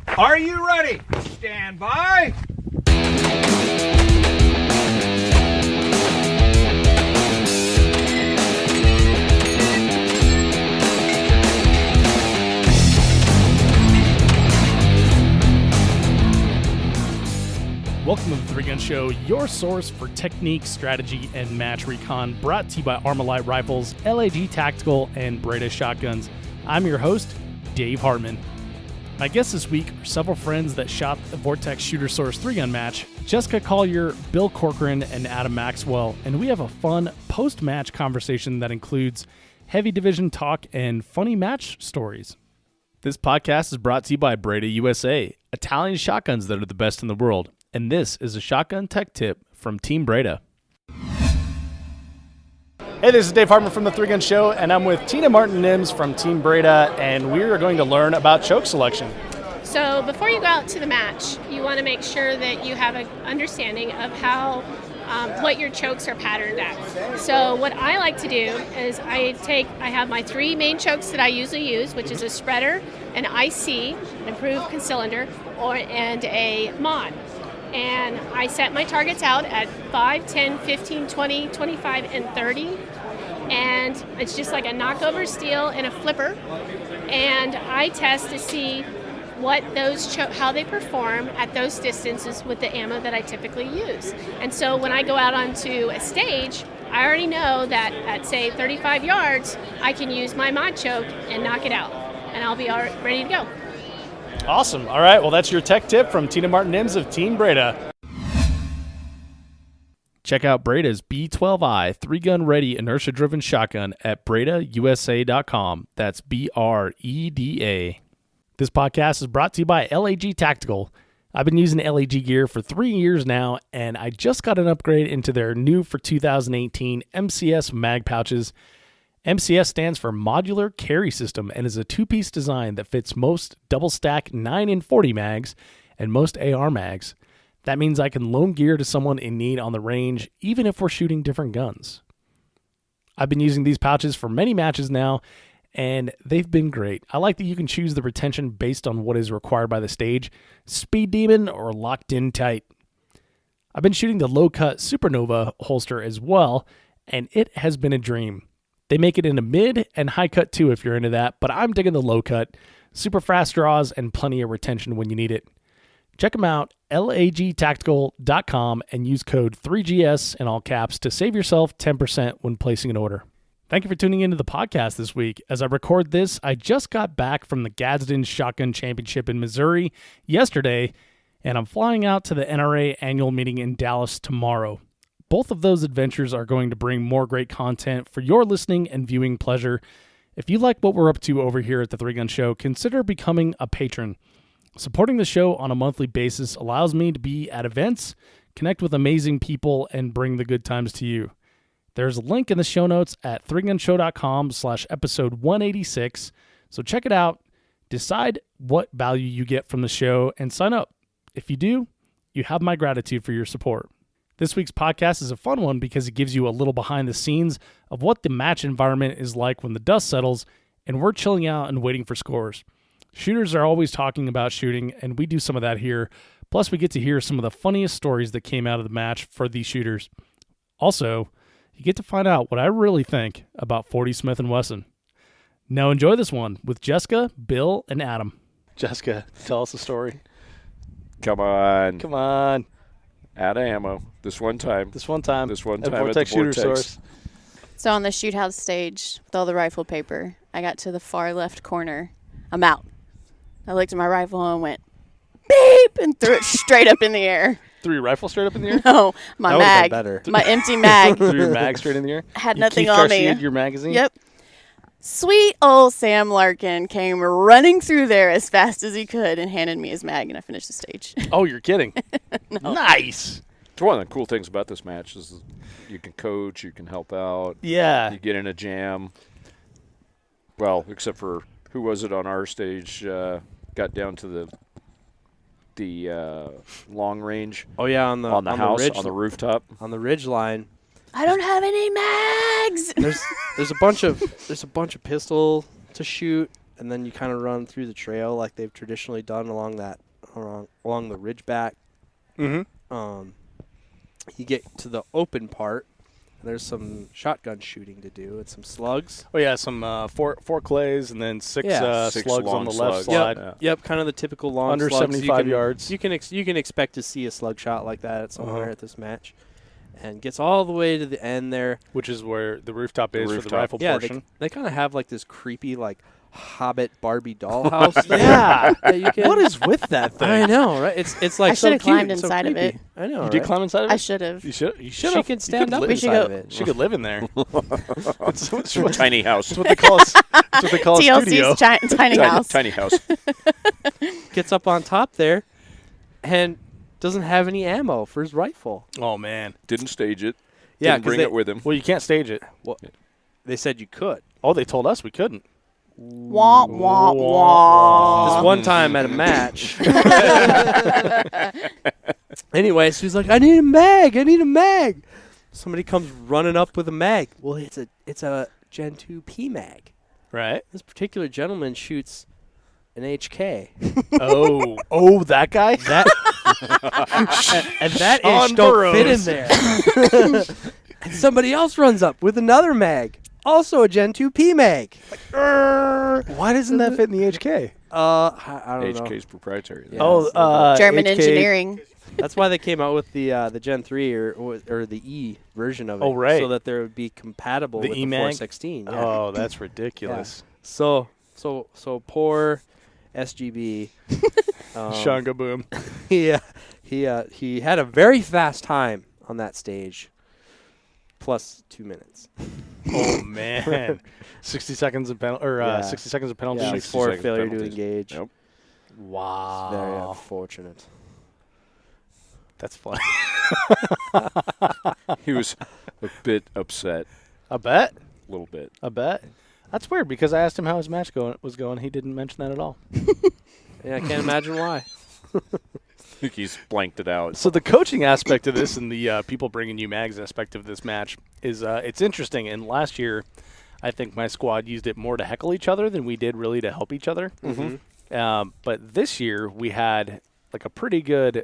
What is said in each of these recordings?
Are you ready? Stand by. Welcome to the 3 Gun Show, your source for technique, strategy, and match recon, brought to you by Armalite Rifles, LAG Tactical, and Breda Shotguns. I'm your host, Dave Hartman. My guests this week are several friends that shot the Vortex Shooter Source 3-gun match, Jessica Collier, Bill Corcoran, and Adam Maxwell, and we have a fun post-match conversation that includes heavy division talk and funny match stories. This podcast is brought to you by Breda USA, Italian shotguns that are the best in the world. And this is a shotgun tech tip from Team Breda. Hey, this is Dave Hartman from the 3 Gun Show, and I'm with Tina Martin-Nims from Team Breda, and we are going to learn about choke selection. So before you go out to the match, you want to make sure that you have an understanding of how what your chokes are patterned at. So what I like to do is I have my 3 main chokes that I usually use, which is a spreader, an IC, an improved cylinder, and a mod. And I set my targets out at 5, 10, 15, 20, 25, and 30. And it's just like a knockover steel and a flipper. And I test to see what how they perform at those distances with the ammo that I typically use. And so when I go out onto a stage, I already know that at, say, 35 yards, I can use my mod choke and knock it out. And I'll be ready to go. Awesome. All right. Well, that's your tech tip from Tina Martin-Nims of Team Breda. Check out Breda's B12i 3-gun ready inertia-driven shotgun at BredaUSA.com. That's BREDA. This podcast is brought to you by LAG Tactical. I've been using LAG gear for 3 years now, and I just got an upgrade into their new for 2018 MCS mag pouches. MCS stands for Modular Carry System and is a 2-piece design that fits most double-stack 9 and 40 mags and most AR mags. That means I can loan gear to someone in need on the range, even if we're shooting different guns. I've been using these pouches for many matches now, and they've been great. I like that you can choose the retention based on what is required by the stage, Speed Demon or locked in tight. I've been shooting the low-cut Supernova holster as well, and it has been a dream. They make it in a mid and high cut too if you're into that, but I'm digging the low cut. Super fast draws and plenty of retention when you need it. Check them out, lagtactical.com, and use code 3GS in all caps to save yourself 10% when placing an order. Thank you for tuning into the podcast this week. As I record this, I just got back from the Gadsden Shotgun Championship in Missouri yesterday, and I'm flying out to the NRA annual meeting in Dallas tomorrow. Both of those adventures are going to bring more great content for your listening and viewing pleasure. If you like what we're up to over here at the 3 Gun Show, consider becoming a patron. Supporting the show on a monthly basis allows me to be at events, connect with amazing people, and bring the good times to you. There's a link in the show notes at 3gunshow.com/episode 186. So check it out, decide what value you get from the show, and sign up. If you do, you have my gratitude for your support. This week's podcast is a fun one because it gives you a little behind the scenes of what the match environment is like when the dust settles and we're chilling out and waiting for scores. Shooters are always talking about shooting, and we do some of that here. Plus, we get to hear some of the funniest stories that came out of the match for these shooters. Also, you get to find out what I really think about 40 Smith & Wesson. Now enjoy this one with Jessica, Bill, and Adam. Jessica, tell us a story. Come on. Come on. Out of ammo. This one time. This one time. At Vortex the Vortex Shooter Source. So on the shoot house stage with all the rifle paper, I got to the far left corner. I'm out. I looked at my rifle and went, beep, and threw it straight up in the air. Threw your rifle straight up in the air? No, my mag. My empty mag. Threw your mag straight in the air? Had you nothing Keith on Garcia'd me. Your magazine? Yep. Sweet old Sam Larkin came running through there as fast as he could and handed me his mag, and I finished the stage. Oh, you're kidding. No. Nice. It's one of the cool things about this match is you can coach, you can help out. Yeah. You get in a jam. Well, except for, who was it on our stage, got down to the long range. Oh, yeah, on the house, ridge, on the rooftop. On the ridge line. I don't have any mags. There's a bunch of pistol to shoot, and then you kind of run through the trail like they've traditionally done along the ridgeback. Mm-hmm. You get to the open part, and there's some shotgun shooting to do and some slugs. Oh yeah, some four clays and then six Six slugs on long the left slugs. slide. Yep, kind of the typical long Under slugs. 75 yards. You can expect to see a slug shot like that somewhere at this match, and gets all the way to the end there. Which is where the rooftop is for the rifle Yeah, portion. they kind of have like this creepy like Hobbit Barbie dollhouse thing. Yeah. that you can, What is with that thing? I know, right? It's like I so should have cute climbed and so inside of creepy. it. I know. You right? did climb inside of it? I should have. You should. She can stand up We should inside go- of it. She could live in there. It's what, Tiny house. it's what they call us. It's what they call a studio. TLC's tiny house. Tiny house. Gets up on top there, and doesn't have any ammo for his rifle. Oh man. Didn't stage it. Yeah, Didn't 'cause bring they- it with him. Well, you can't stage it. They said you could. Oh, they told us we couldn't. Wah, wah, wah. This one time at a match. Anyway, so he's like, I need a mag. Somebody comes running up with a mag. Well, it's a Gen 2 P mag. Right. This particular gentleman shoots an HK. Oh, that guy. That and that Sean ish don't Burrows. fit in there. And somebody else runs up with another mag, also a Gen 2 P mag. Like, Why doesn't that fit in the HK? I don't know. HK's proprietary. Yeah. German HK. engineering. That's why they came out with the Gen 3 or the E version of it. Oh, right. So that there would be compatible The with E the mag? 416. Yeah. Oh, that's ridiculous. So poor SGB. Shanga boom. He had a very fast time on that stage, plus 2 minutes. Oh man. 60 seconds of penalty Yeah. 60 seconds of penalty. Yeah, 60 for seconds failure to penalties. engage. Yep. Wow. Very unfortunate. That's funny. He was a bit upset. I bet. A little bit. I bet. That's weird because I asked him how his match was going. He didn't mention that at all. Yeah, I can't imagine why. I think he's blanked it out. So the coaching aspect of this and the people bringing you mags aspect of this match is it's interesting. And last year, I think my squad used it more to heckle each other than we did really to help each other. Mm-hmm. But this year we had like a pretty good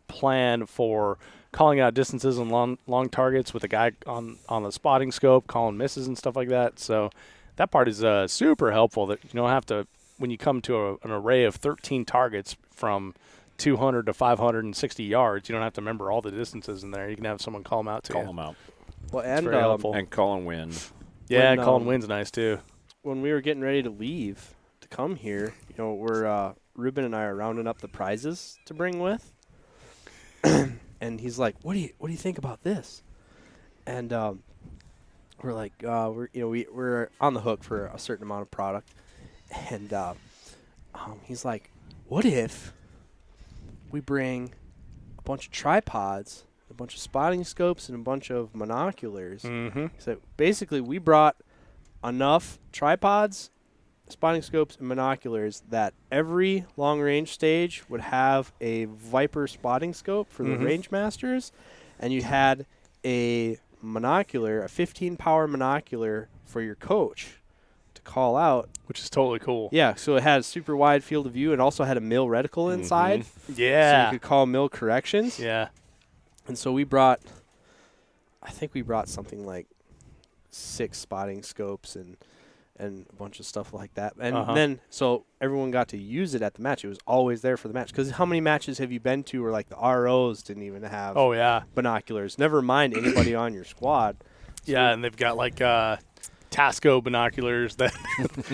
plan for calling out distances and long targets with a guy on the spotting scope, calling misses and stuff like that. So that part is super helpful. That you don't have to when you come to an array of 13 targets from 200 to 560 yards. You don't have to remember all the distances in there. You can have someone call them out to Call you. him out. Well, It's and very helpful. And call and win. Yeah, when, calling wins nice too. when we were getting ready to leave to come here, we're Ruben and I are rounding up the prizes to bring with, and he's like, "What do you think about this?" And we're like, we're on the hook for a certain amount of product, and he's like, "What if we bring a bunch of tripods, a bunch of spotting scopes, and a bunch of monoculars?" Mm-hmm. So basically, we brought enough tripods, spotting scopes, and monoculars that every long-range stage would have a Viper spotting scope for the Mhm. range masters, and you had a monocular, a 15-power monocular for your coach to call out. Which is totally cool. Yeah, so it had a super wide field of view and also had a mill reticle inside, so Yeah. you could call mill corrections. Yeah. And so I think we brought something like 6 spotting scopes and a bunch of stuff like that. And then, so everyone got to use it at the match. It was always there for the match. Because how many matches have you been to where, like, the ROs didn't even have Oh, yeah. binoculars? Never mind anybody on your squad. Yeah, and they've got, like, Tasco binoculars that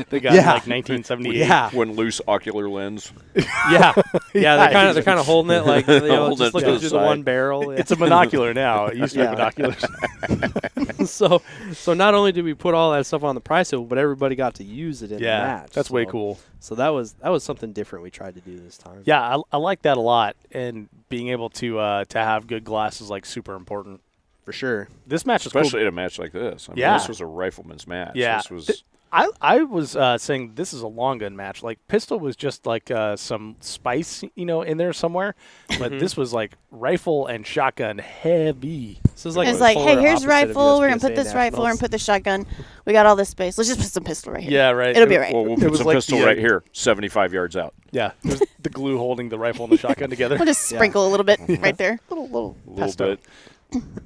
they got Yeah. in, like, 1978. Yeah. One loose ocular lens. Yeah. Yeah, they're kind of holding it like, Holding just it to looking the through the side. one barrel. It's a monocular now. It used to Yeah. be binoculars. So not only did we put all that stuff on the price table, but everybody got to use it in the Yeah, match. that's way So- cool. So that was something different we tried to do this time. Yeah, I like that a lot. And being able to have good glass is, like, super important. For sure. This match is Especially cool. at a match like this. I mean, Yeah. this was a rifleman's match. Yeah. This was I was saying this is a long gun match. Like pistol was just like some spice, in there somewhere, but this was like rifle and shotgun heavy. This is like It's like, hey, polar here's opposite of rifle. We're gonna USPSA put this rifle. We're gonna nationals. put this shotgun. We got all this space. Let's just put some pistol right here. Yeah, right. It'll be right. Well, we'll It put was some like pistol the, right here, 75 yards out. Yeah, it was the glue holding the rifle and the shotgun together. We'll just sprinkle a little bit right there. A little Pesto. bit.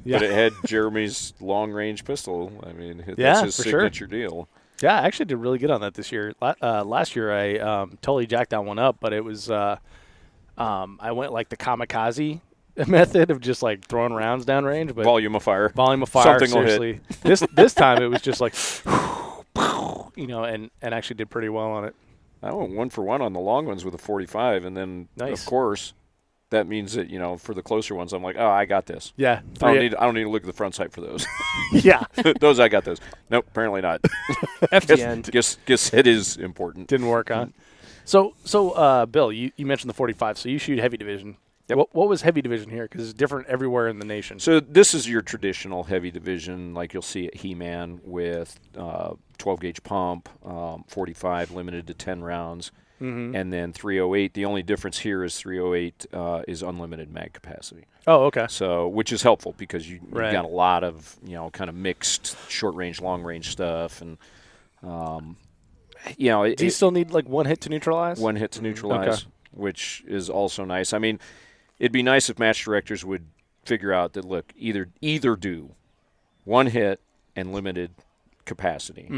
Yeah. But it had Jeremy's long-range pistol. I mean, that's Yeah, his for sure. signature deal. Yeah, I actually did really good on that this year. Last year, I totally jacked that one up, but it was I went like the kamikaze method of just like throwing rounds downrange, but Volume of fire. volume of fire. Something will hit. Seriously, this time it was just like, and actually did pretty well on it. I went 1 for 1 on the long ones with a 45, and then Nice. of course that means that for the closer ones, I'm like, oh, I got this. Yeah, I don't need to look at the front sight for those. yeah, Those I got those. Nope, apparently not. FTN. Guess it is important. didn't work on. So Bill, you mentioned the 45, so you shoot heavy division. Yep. What was heavy division here? Because it's different everywhere in the nation. So this is your traditional heavy division, like you'll see at He-Man with 12-gauge pump, 45 limited to 10 rounds, and then 308. The only difference here is 308 is unlimited mag capacity. Oh, okay. So, which is helpful because you've Right. got a lot of kind of mixed short-range, long-range stuff, and Do you still need like one hit to neutralize? one hit to neutralize, which is also nice. I mean, it'd be nice if match directors would figure out that, look, either do one hit and limited capacity,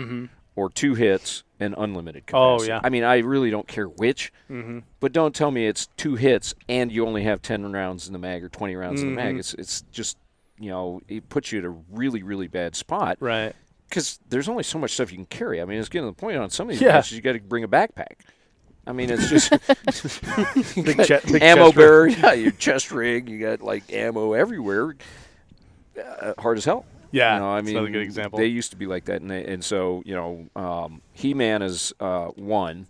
or 2 hits and unlimited Oh, capacity. yeah. I mean, I really don't care which, but don't tell me it's 2 hits and you only have 10 rounds in the mag or 20 rounds in the mag. It's just, it puts you at a really, really bad spot. Right. Because there's only so much stuff you can carry. I mean, it's getting to the point on some of these Yeah. matches you got to bring a backpack. I mean, it's just Big ammo chest bearer, yeah, your chest rig, you got like ammo everywhere. Hard as hell. Yeah, I that's mean, another good example. They used to be like that, and so He-Man is 1,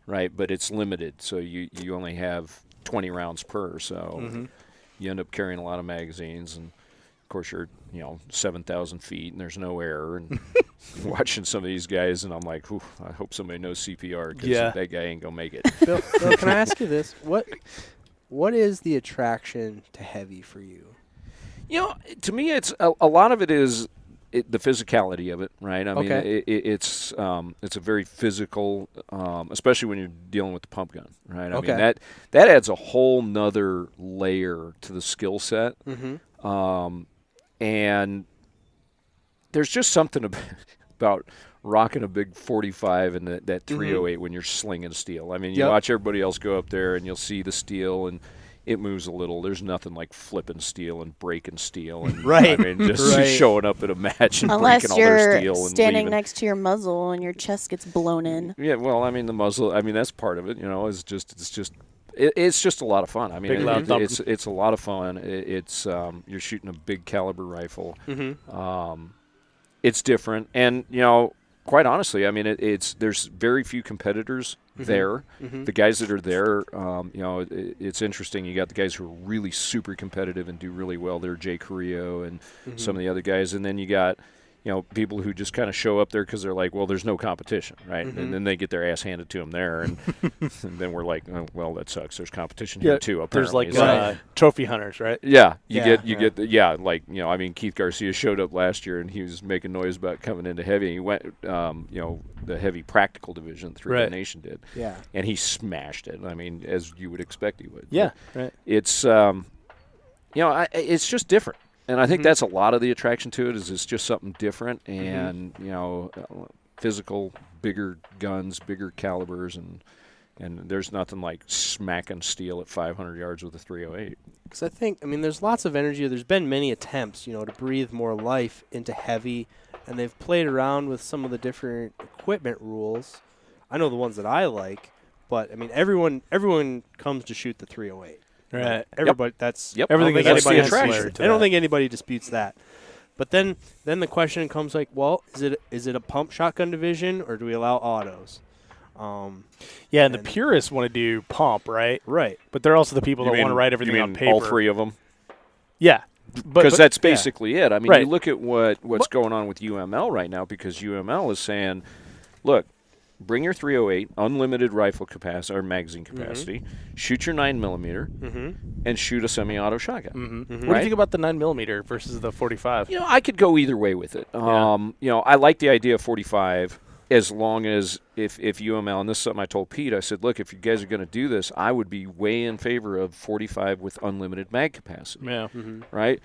right? But it's limited, so you only have 20 rounds per. So you end up carrying a lot of magazines, and of course you're 7,000 feet, and there's no air, and watching some of these guys, and I'm like, "Ooh, I hope somebody knows CPR because Yeah. that guy ain't gonna make it." Bill, can I ask you this? What is the attraction to heavy for you? To me, it's a lot of it is the physicality of it, right? I mean, Okay. it's a very physical, especially when you're dealing with the pump gun, right? I Okay. mean, that adds a whole nother layer to the skill set, and there's just something about rocking a big 45 and that 308 when you're slinging steel. I mean, you Yep. watch everybody else go up there, and you'll see the steel and it moves a little. There's nothing like flipping steel and breaking steel, and Right. I mean, just Right. showing up at a match and breaking Unless all their you're steel and standing leaving. next to your muzzle and your chest gets blown in. Yeah, well, I mean, the muzzle. I mean, that's part of it. It's just a lot of fun. I mean, Big loud thump. it's a lot of fun. It's you're shooting a big caliber rifle. It's different, and quite honestly, I mean, there's very few competitors there. The guys that are there, it's interesting. You got the guys who are really super competitive and do really well. They're Jay Carrillo and some of the other guys, and then you got people who just kind of show up there because they're like, well, there's no competition, right? And then they get their ass handed to them there, and, and then we're like, oh, well, that sucks. There's competition here too. There's Apparently, like trophy hunters, right? yeah, you Yeah. get I mean, Keith Garcia showed up last year and he was making noise about coming into heavy. He went, the heavy practical division through Right. the nation did, Yeah. and he smashed it. I mean, as you would expect he would. Yeah, right. It's it's just different. And I think that's a lot of the attraction to it is it's just something different and, physical, bigger guns, bigger calibers, and there's nothing like smacking steel at 500 yards with a 308. Because I think, there's lots of energy. There's been many attempts, to breathe more life into heavy, and they've played around with some of the different equipment rules. I know the ones that I like, but, everyone comes to shoot the 308. Right. Everybody, that's Yep. Everything I don't is think that's the anybody attraction. I don't think anybody disputes that. But then the question comes like, well, is it a pump shotgun division or do we allow autos? Yeah, and the purists want to do pump, right? Right. But they're also the people You that want to mean- write you everything mean on paper. all three of them? Yeah. Because that's basically it. I mean, Right. you look at what's going on with UML right now because UML is saying, look, bring your 308, unlimited rifle capacity or magazine capacity, shoot your 9mm, and shoot a semi-auto shotgun. What do you think about the 9mm versus the 45? You know, I could go either way with it. You know, I like the idea of 45 as long as if UML, and this is something I told Pete, I said, look, if you guys are going to do this, I would be way in favor of 45 with unlimited mag capacity. Yeah. Right?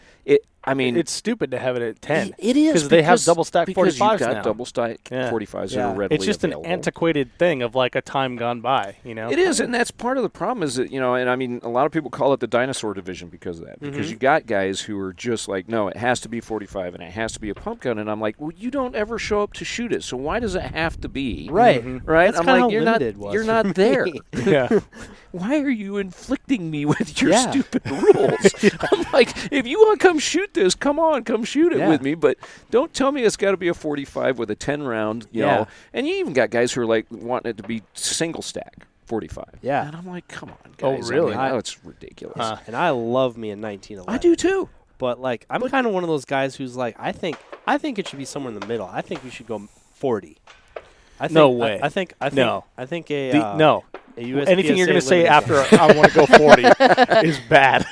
I mean, it's stupid to have it at 10. It is because they have double stack 45s because you've got now. double stack 45s that are readily It's just available. an antiquated thing of like a time gone by, you know. It is, and that's part of the problem is that, you know, and I mean, a lot of people call it the dinosaur division because of that. Because you got guys who are just like, no, it has to be 45 and it has to be a pump gun, and I'm like, well, you don't ever show up to shoot it, so why does it have to be? Right. Right? That's I'm kinda like, how you're not limited was you're for not there. Yeah. Why are you inflicting me with your stupid rules? I'm like, if you want to come shoot this, come on, come shoot it with me, but don't tell me it's got to be a 45 with a 10 round, you know. And you even got guys who are like wanting it to be single stack 45. Yeah. And I'm like, come on, Oh, guys. really? I mean, it's ridiculous. And I love me a 1911. I do too. But like, I'm kind of one of those guys who's like, I think it should be somewhere in the middle. I think we should go 40. I think, No way. I think No. I think a no. A USPSA Anything you're going to say limited after I want to go 40 is bad.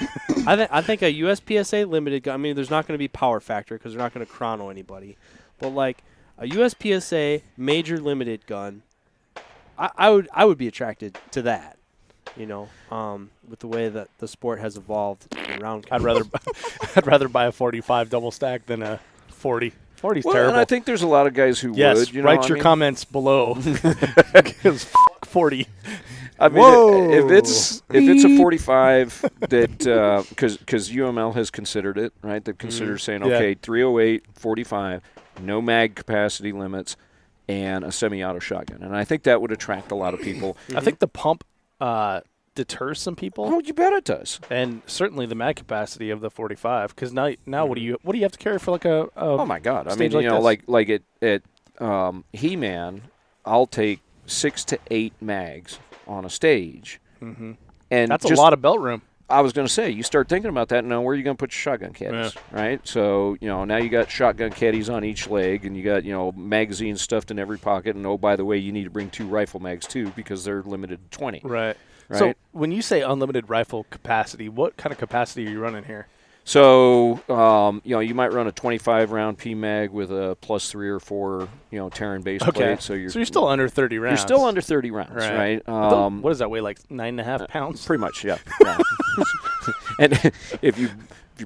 I think a USPSA limited gun. I mean, there's not going to be power factor because they're not going to chrono anybody. But like a USPSA major limited gun, I would be attracted to that. You know, with the way that the sport has evolved around. I'd rather buy a 45 double stack than a 40. 40's Well, terrible. and I think there's a lot of guys who yes, would. You know, write I your mean, comments below. Because 40. I mean, if it's a 45 that because UML has considered it, right? They've considered saying, okay, 308, 45, no mag capacity limits, and a semi-auto shotgun, and I think that would attract a lot of people. I think the pump deters some people. Oh, you bet it does. And certainly the mag capacity of the 45, because now what do you have to carry for like a oh my God! I mean, stage you know, this? like at He-Man, I'll take 6 to 8 mags on a stage, and that's just, a lot of belt room. I was going to say, you start thinking about that now. Where are you going to put your shotgun caddies, right? So you know now you got shotgun caddies on each leg, and you got magazines stuffed in every pocket. And oh, by the way, you need to bring 2 rifle mags too because they're limited to 20. Right. Right. So when you say unlimited rifle capacity, what kind of capacity are you running here? So, you might run a 25-round PMag with a +3 or 4, Terran base plate. So you're still under 30 rounds. You're still under 30 rounds, right? What does that weigh, like 9.5 pounds? Pretty much, yeah. And if you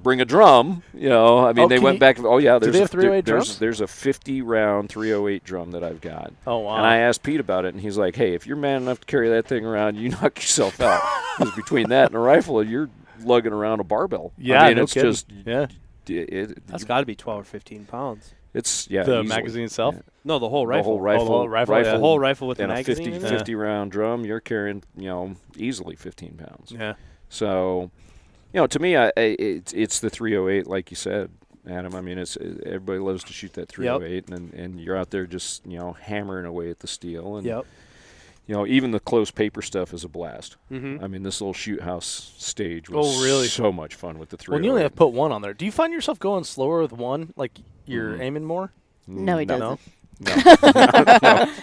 bring a drum, I mean, they went back. Oh yeah, do they have 308 drums? There's a 50-round 308 drum that I've got. Oh wow! And I asked Pete about it, and he's like, "Hey, if you're man enough to carry that thing around, you knock yourself out. Because between that and a rifle, you're lugging around a barbell. Yeah, I mean, no it's kidding. just That's got to be 12 or 15 pounds. It's the easily. magazine itself. Yeah. No, the whole rifle. The whole rifle. The whole rifle with the and magazine. a 50 round drum. You're carrying easily 15 pounds. Yeah. So, to me, it's the 308, like you said, Adam. I mean, everybody loves to shoot that 308, and you're out there just hammering away at the steel. And even the close paper stuff is a blast. I mean, this little shoot house stage was so much fun with the 308. Well, you only have to put one on there. Do you find yourself going slower with one, like you're aiming more? No, he doesn't. No,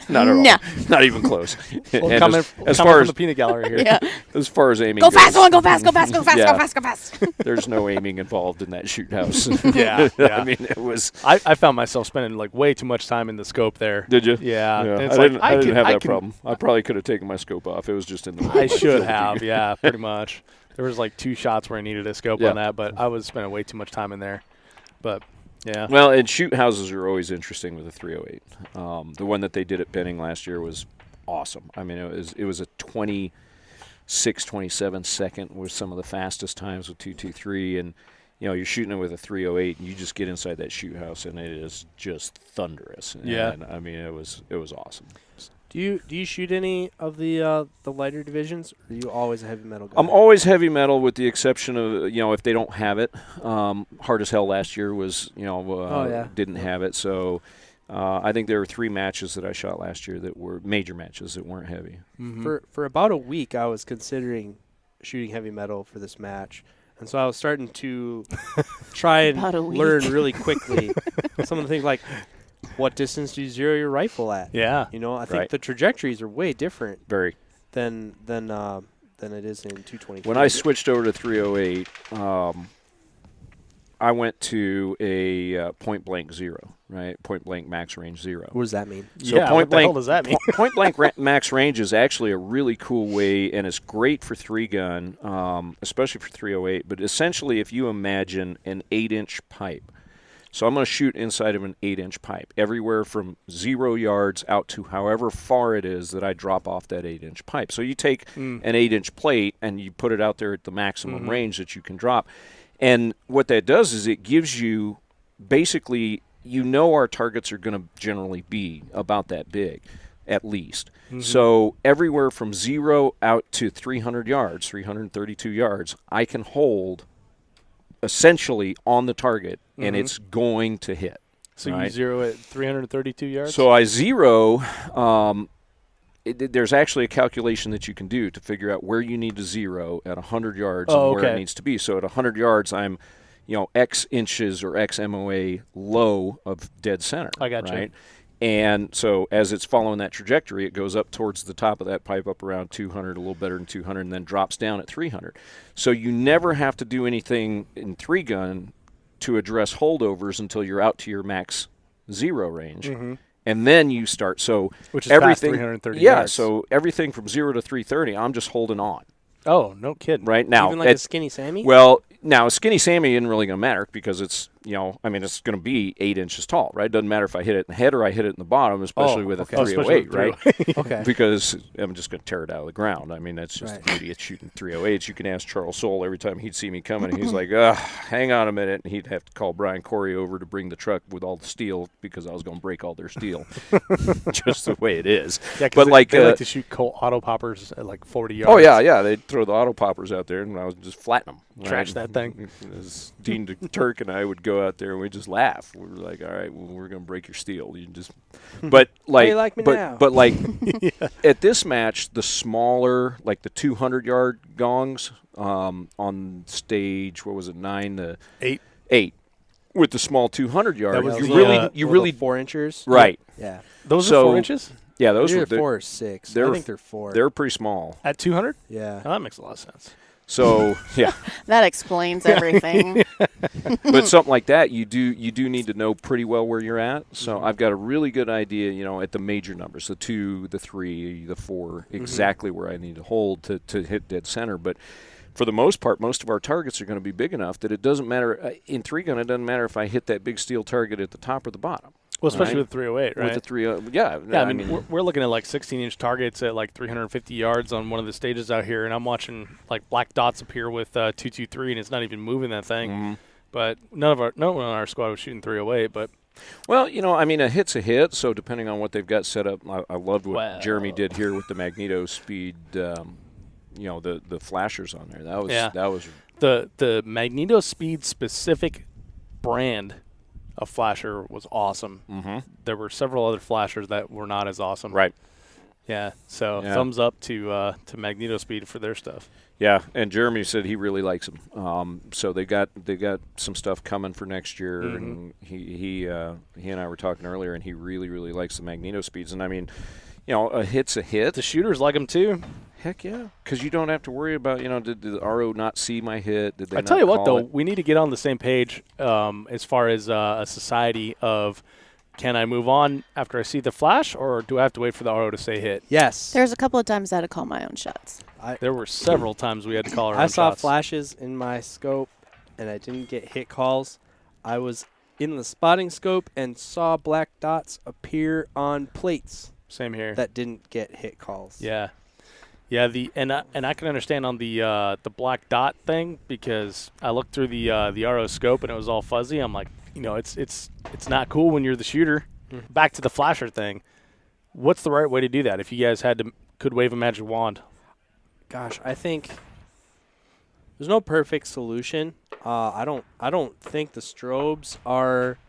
not at all. Not even close. Well, as far as the peanut gallery here. Yeah. As far as aiming Go goes, fast, one, go fast, go fast, go fast, Yeah. go fast, go fast. there's no aiming involved in that shoot house. Yeah. I mean, it was. I found myself spending like way too much time in the scope there. Did you? Yeah. Yeah. It's I like, didn't have that problem. I probably could have taken my scope off. It was just in the way. I should have. Yeah, pretty much. There was like 2 shots where I needed a scope on that, but I was spending way too much time in there. But yeah. Well, and shoot houses are always interesting with a 308. The one that they did at Benning last year was awesome. I mean, it was a 26-27 second was some of the fastest times with 223, and you're shooting it with a 308, and you just get inside that shoot house, and it is just thunderous. Yeah. And, I mean, it was awesome. Do you shoot any of the lighter divisions, or are you always a heavy metal guy? I'm always heavy metal, with the exception of if they don't have it. Hard as Hell last year was didn't have it, so I think there were 3 matches that I shot last year that were major matches that weren't heavy. Mm-hmm. For about a week, I was considering shooting heavy metal for this match, and so I was starting to try and learn really quickly some of the things like what distance do you zero your rifle at? Yeah. You know, I think the trajectories are way different Very. than it is in 223. When I switched over to 308, I went to a point blank zero, right? Point blank max range zero. What does that mean? So yeah, point what the blank, hell does that mean? point blank max range is actually a really cool way, and it's great for 3-gun, especially for 308. But essentially, if you imagine an 8-inch pipe, so I'm going to shoot inside of an 8-inch pipe, everywhere from 0 yards out to however far it is that I drop off that 8-inch pipe. So you take an 8-inch plate and you put it out there at the maximum range that you can drop. And what that does is it gives you basically, our targets are going to generally be about that big, at least. So everywhere from 0 out to 300 yards, 332 yards, I can hold essentially on the target, and it's going to hit. So right? you zero at 332 yards? So I zero. There's actually a calculation that you can do to figure out where you need to zero at 100 yards and where it needs to be. So at 100 yards, I'm, X inches or X MOA low of dead center. I got right? you. And so as it's following that trajectory, it goes up towards the top of that pipe up around 200, a little better than 200, and then drops down at 300. So you never have to do anything in 3-gun to address holdovers until you're out to your max zero range. And then you start. So which is everything, past 330 yeah, yards. so everything from 0 to 330, I'm just holding on. Oh, no kidding. Right now, Even like a Skinny Sammy? Well, now a Skinny Sammy isn't really going to matter because it's, it's going to be 8 inches tall, right? Doesn't matter if I hit it in the head or I hit it in the bottom, especially with a 308, right? Okay. Because I'm just going to tear it out of the ground. I mean, that's just the beauty of shooting 308s. You can ask Charles Soule every time he'd see me coming, and he's like, hang on a minute, and he'd have to call Brian Corey over to bring the truck with all the steel because I was going to break all their steel. Just the way it is. Yeah, but they like to shoot Colt auto poppers at like 40 yards. Oh, yeah. They'd throw the auto poppers out there, and I would just flatten them. Trash that thing. Dean Turk and I would go out there and we'd just laugh. We were like, all right, well, we're going to break your steel. You just, but like, How you like me now? But like at this match, the smaller, like the 200-yard gongs on stage, what was it, 9 to 8 with the small 200-yard. That was You really 4 inches, right? Yeah, those are 4 inches Yeah, those were 4 or 6. I think they're 4. They're pretty small at 200. Yeah, Oh, that makes a lot of sense. So yeah, That explains everything. but something like that, you do need to know pretty well where you're at. So I've got a really good idea, at the major numbers, the 2, the 3, the 4, exactly where I need to hold to hit dead center. But for the most part, most of our targets are going to be big enough that it doesn't matter. In 3-gun, it doesn't matter if I hit that big steel target at the top or the bottom. Well, especially with 308, right? With the 308, yeah. Yeah, I mean we're looking at like 16-inch targets at like 350 yards on one of the stages out here, and I'm watching like black dots appear with 223, and it's not even moving that thing. But no one on our squad was shooting 308, but. Well, a hit's a hit, so depending on what they've got set up, I loved what Jeremy did here with the Magneto Speed, the flashers on there. That was the Magneto Speed specific brand of flasher was awesome. There were several other flashers that were not as awesome. Right. Yeah. So thumbs up to Magneto Speed for their stuff. Yeah, and Jeremy said he really likes them. So they got some stuff coming for next year, and he and I were talking earlier, and he really likes the Magneto Speeds. And I mean, a hit's a hit. The shooters like them too. Heck yeah, because you don't have to worry about, did the RO not see my hit? Did they I tell you what, though, it? we need to get on the same page as far as a society of, can I move on after I see the flash, or do I have to wait for the RO to say hit? Yes. There's a couple of times I had to call my own shots. There were several times we had to call our own I saw shots. flashes in my scope, and I didn't get hit calls. I was in the spotting scope and saw black dots appear on plates. Same here. That didn't get hit calls. Yeah. Yeah, and I can understand on the black dot thing, because I looked through the RO scope and it was all fuzzy. I'm like, it's not cool when you're the shooter. Back to the flasher thing. What's the right way to do that? If you guys could wave a magic wand. Gosh, I think there's no perfect solution. I don't think the strobes are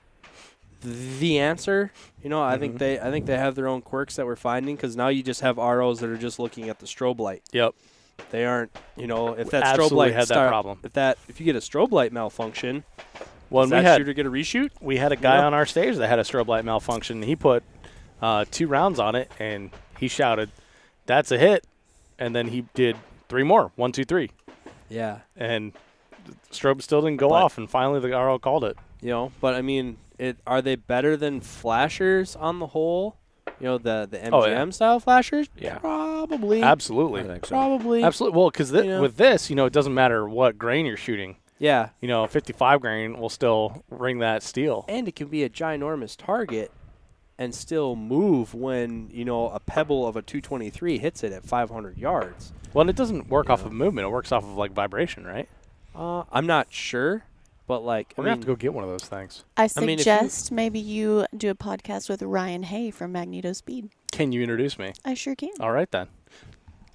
the answer. I think they have their own quirks that we're finding, because now you just have ROs that are just looking at the strobe light. Yep. They aren't, if that Absolutely strobe light had that problem. If you get a strobe light malfunction, Well, Does and that shooter get a reshoot? we had a guy Yeah. on our stage that had a strobe light malfunction. He put 2 rounds on it, and he shouted, "That's a hit!" And then he did 3 more, 1, 2, 3, Yeah. and the strobe still didn't go But- off. And finally, the RO called it. But I mean, are they better than flashers on the whole? The MGM Oh, yeah. style flashers? Yeah. Probably. Absolutely, I think so. Probably. absolutely. Well, because Yeah. with this, it doesn't matter what grain you're shooting. Yeah. 55 grain will still ring that steel. And it can be a ginormous target and still move when, a pebble of a 223 hits it at 500 yards. Well, and it doesn't work off of movement. It works off of vibration, right? I'm not sure, but We're gonna have to go get one of those things. I mean, if you- suggest maybe you do a podcast with Ryan Hay from Magneto Speed. Can you introduce me? I sure can. All right then,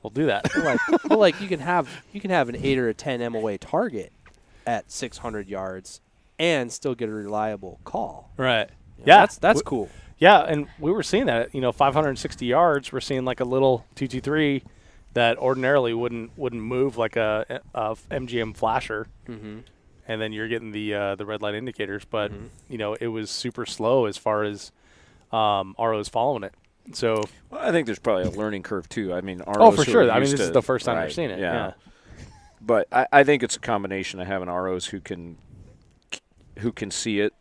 we'll do that. but you can have an 8 or a 10 MOA target at 600 yards and still get a reliable call. Right. Yeah, that's cool. Yeah, and we were seeing that. 560 yards. We're seeing like a little 223 that ordinarily wouldn't move like a MGM flasher. Mm-hmm. And then you're getting the red light indicators, but it was super slow as far as ROs following it. So Well, I think there's probably a learning curve too. I mean, ROs oh, for who sure. are I mean, used this to- is the first time right, I've seen it. Yeah. Yeah. But I think it's a combination of having ROs who can see it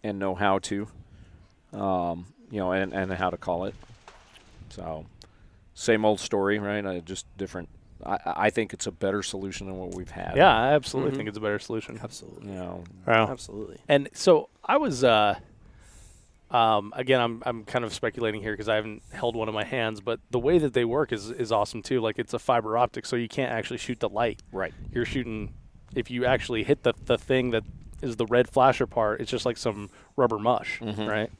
and know how to, and how to call it. So, same old story, right? Just different. I think it's a better solution than what we've had. Yeah, I absolutely think it's a better solution. Absolutely. Wow. Absolutely. And so I was, again, I'm kind of speculating here because I haven't held one in my hands, but the way that they work is awesome too. Like it's a fiber optic, so you can't actually shoot the light. Right. You're shooting, if you actually hit the thing that is the red flasher part, it's just like some rubber mush, right?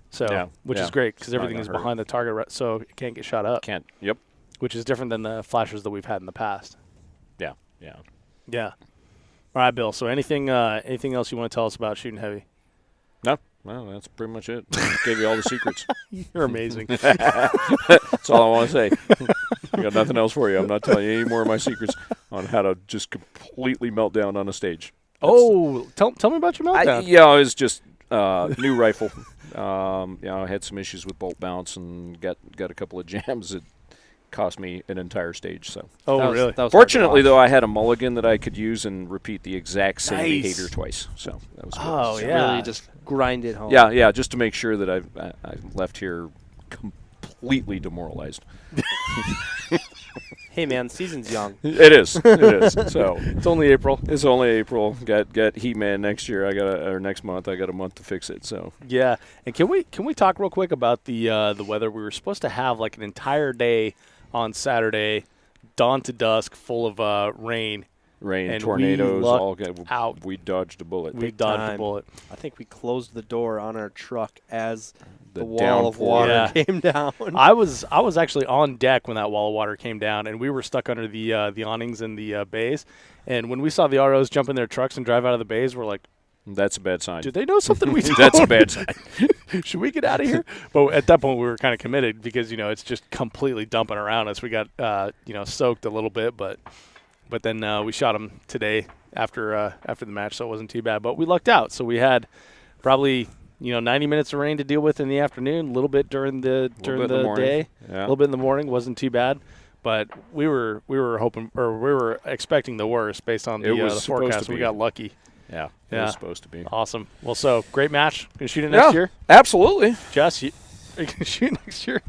So, Yeah, which yeah. is great because It's not everything gonna is hurt. behind the target, so it can't get shot up. Can't. Yep. Which is different than the flashers that we've had in the past. Yeah. Yeah. Yeah. All right, Bill. So anything else you want to tell us about shooting heavy? No. Well, that's pretty much it. Gave you all the secrets. You're amazing. That's all I want to say. I got nothing else for you. I'm not telling you any more of my secrets on how to just completely melt down on a stage. Oh, tell me about your meltdown. It was just new rifle. I had some issues with bolt bounce and got a couple of jams that cost me an entire stage. So, Really? That was fortunately, hard to though, I had a mulligan that I could use and repeat the exact same Nice. behavior twice. So that was good. Oh, So- yeah. really just grind it home. Yeah, just to make sure that I left here completely demoralized. Hey, man, season's young. It is. So It's only April. it's only April. Got Heat Man next year. Or next month. I got a month to fix it. So Yeah. And can we talk real quick about the weather? We were supposed to have like an entire day on Saturday, dawn to dusk, full of rain. rain, And tornadoes, we lucked all got out. We dodged a bullet. We Big dodged a time. bullet. I think we closed the door on our truck as The the wall of downpour. water Yeah. came down. I was actually on deck when that wall of water came down, and we were stuck under the awnings in the bays. And when we saw the ROs jump in their trucks and drive out of the bays, we're like, That's a bad sign. do they know something we don't? That's a bad sign. Should we get out of here? But at that point, we were kind of committed because it's just completely dumping around us. We got soaked a little bit, but then we shot them today after the match, so it wasn't too bad. But we lucked out, so we had probably 90 minutes of rain to deal with in the afternoon, a little bit during the bit in the morning. day, Yeah. a little bit in the morning, wasn't too bad. But we were hoping, or we were expecting the worst based on It the was supposed forecast. to We be. got lucky. Yeah, it Yeah. was supposed to be. Awesome. Well, so great match. Gonna shoot it next Yeah, year, absolutely. Jess. Are you gonna shoot next year?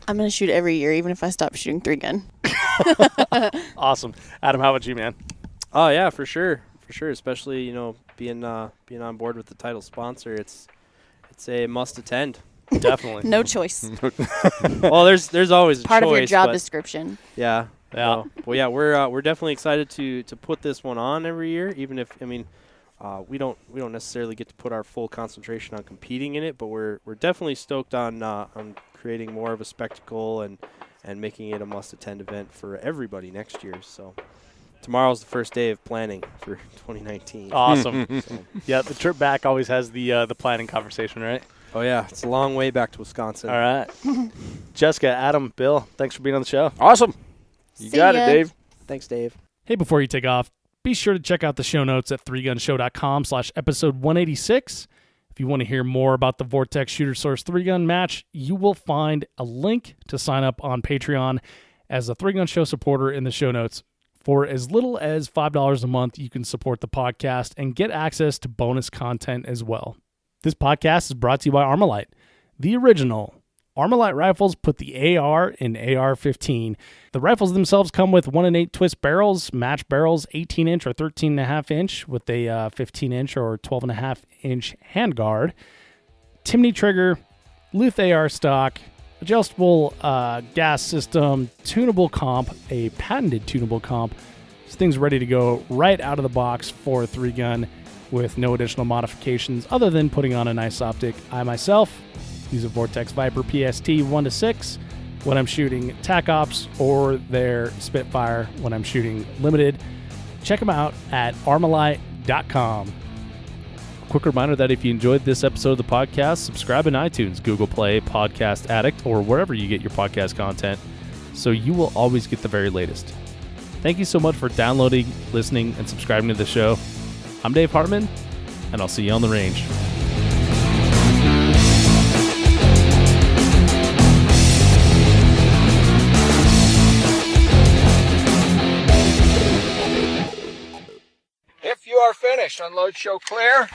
I'm going to shoot every year, even if I stop shooting 3-gun. Awesome. Adam, how about you, man? Oh yeah, for sure. Especially being on board with the title sponsor, it's a must attend. Definitely. No choice. Well, there's always a Part of your choice, job but description. yeah. Yeah. Well, yeah, we're definitely excited to put this one on every year. Even if we don't necessarily get to put our full concentration on competing in it, but we're definitely stoked on creating more of a spectacle and making it a must-attend event for everybody next year. So tomorrow's the first day of planning for 2019. Awesome. Yeah, the trip back always has the planning conversation, right? Oh yeah, it's a long way back to Wisconsin. All right. Jessica, Adam, Bill, thanks for being on the show. Awesome. You See got ya. it, Dave. Thanks, Dave. Hey, before you take off, be sure to check out the show notes at 3gunshow.com/episode 186. If you want to hear more about the Vortex Shooter Source 3-gun match, you will find a link to sign up on Patreon as a 3-Gun Show supporter in the show notes. For as little as $5 a month, you can support the podcast and get access to bonus content as well. This podcast is brought to you by Armalite, the original. Armalite rifles put the AR in AR-15. The rifles themselves come with 1 8 twist barrels, match barrels, 18-inch or 13.5-inch with a 15-inch or 12.5-inch handguard, Timney trigger, Luth AR stock, adjustable gas system, tunable comp, a patented tunable comp. This thing's ready to go right out of the box for a 3-gun with no additional modifications other than putting on a nice optic. I myself use a Vortex Viper PST 1-6 when I'm shooting TAC Ops or their Spitfire when I'm shooting limited. Check them out at armalite.com. Quick reminder that if you enjoyed this episode of the podcast, subscribe in iTunes, Google Play, Podcast Addict, or wherever you get your podcast content, so you will always get the very latest. Thank you so much for downloading, listening, and subscribing to the show. I'm Dave Hartman, and I'll see you on the range. If you are finished, unload, show clear.